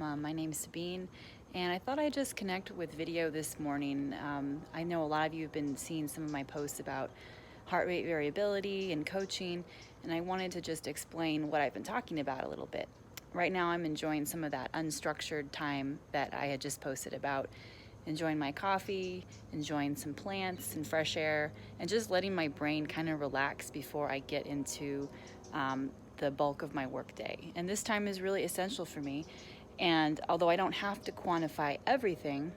My name is Sabine, and I thought I'd just connect with video this morning. I know a lot of you have been seeing some of my posts about heart rate variability and coaching, and I wanted to just explain what I've been talking about a little bit. Right now I'm enjoying some of that unstructured time that I had just posted about, enjoying my coffee, enjoying some plants and fresh air, and just letting my brain kind of relax before I get into the bulk of my workday. And this time is really essential for me. And although I don't have to quantify everything,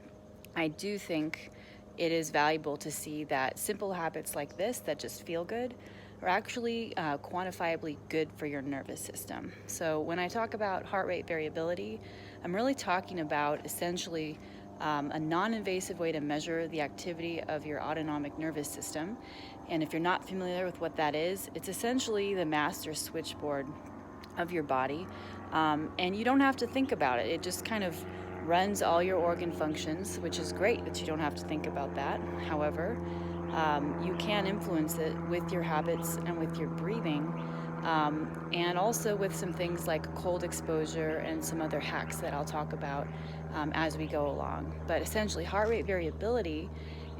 I do think it is valuable to see that simple habits like this that just feel good are actually quantifiably good for your nervous system. So when I talk about heart rate variability, I'm really talking about essentially a non-invasive way to measure the activity of your autonomic nervous system. And if you're not familiar with what that is, it's essentially the master switchboard of your body. And you don't have to think about it. It just kind of runs all your organ functions, which is great that you don't have to think about that. However, you can influence it with your habits and with your breathing, and also with some things like cold exposure and some other hacks that I'll talk about as we go along. But essentially, heart rate variability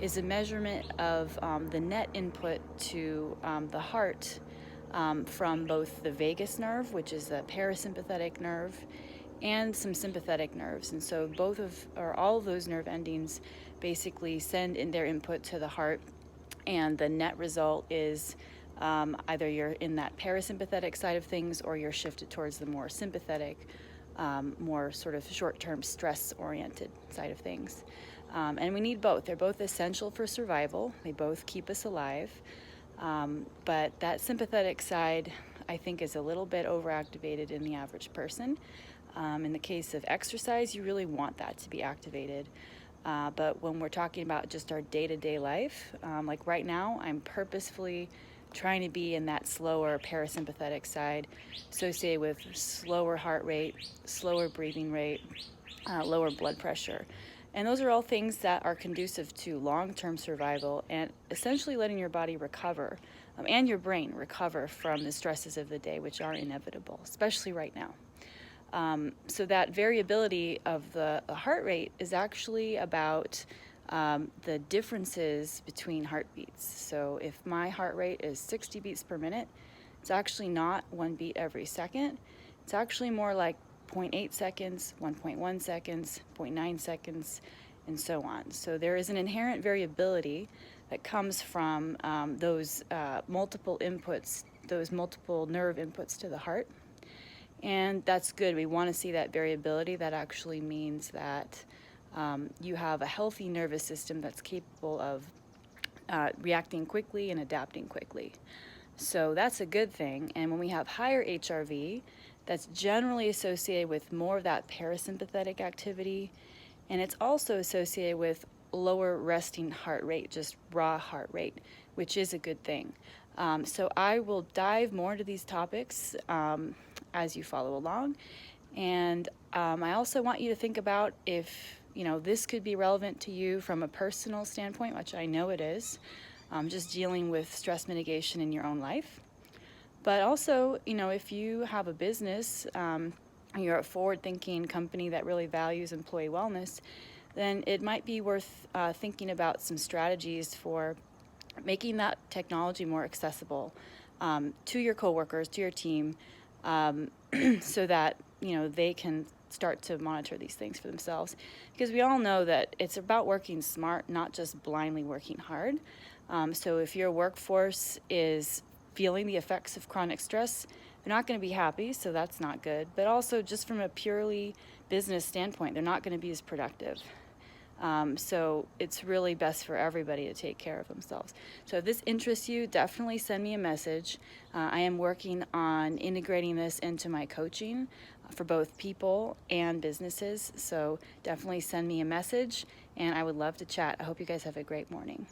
is a measurement of the net input to the heart from both the vagus nerve, which is a parasympathetic nerve, and some sympathetic nerves. And so all of those nerve endings basically send in their input to the heart, and the net result is either you're in that parasympathetic side of things or you're shifted towards the more sympathetic, more sort of short-term stress-oriented side of things. And we need both. They're both essential for survival. They both keep us alive. But that sympathetic side, I think, is a little bit overactivated in the average person. In the case of exercise, you really want that to be activated. But when we're talking about just our day-to-day life, like right now, I'm purposefully trying to be in that slower parasympathetic side, associated with slower heart rate, slower breathing rate, lower blood pressure. And those are all things that are conducive to long-term survival and essentially letting your body recover, and your brain recover from the stresses of the day, which are inevitable, especially right now. So that variability of the heart rate is actually about the differences between heartbeats. So if my heart rate is 60 beats per minute, it's actually not one beat every second. It's actually more like 0.8 seconds, 1.1 seconds, 0.9 seconds, and so on. So there is an inherent variability that comes from those multiple inputs, those multiple nerve inputs to the heart. And that's good. We want to see that variability. That actually means that you have a healthy nervous system that's capable of reacting quickly and adapting quickly. So that's a good thing. And when we have higher HRV, that's generally associated with more of that parasympathetic activity. And it's also associated with lower resting heart rate, just raw heart rate, which is a good thing. So I will dive more into these topics as you follow along. And I also want you to think about if this could be relevant to you from a personal standpoint, which I know it is, just dealing with stress mitigation in your own life. But also, if you have a business, you're a forward-thinking company that really values employee wellness, then it might be worth thinking about some strategies for making that technology more accessible to your coworkers, to your team, so that they can start to monitor these things for themselves. Because we all know that it's about working smart, not just blindly working hard. So if your workforce is feeling the effects of chronic stress, they're not going to be happy, so that's not good. But also, just from a purely business standpoint, they're not going to be as productive. So it's really best for everybody to take care of themselves. So if this interests you, definitely send me a message. I am working on integrating this into my coaching for both people and businesses. So definitely send me a message, and I would love to chat. I hope you guys have a great morning.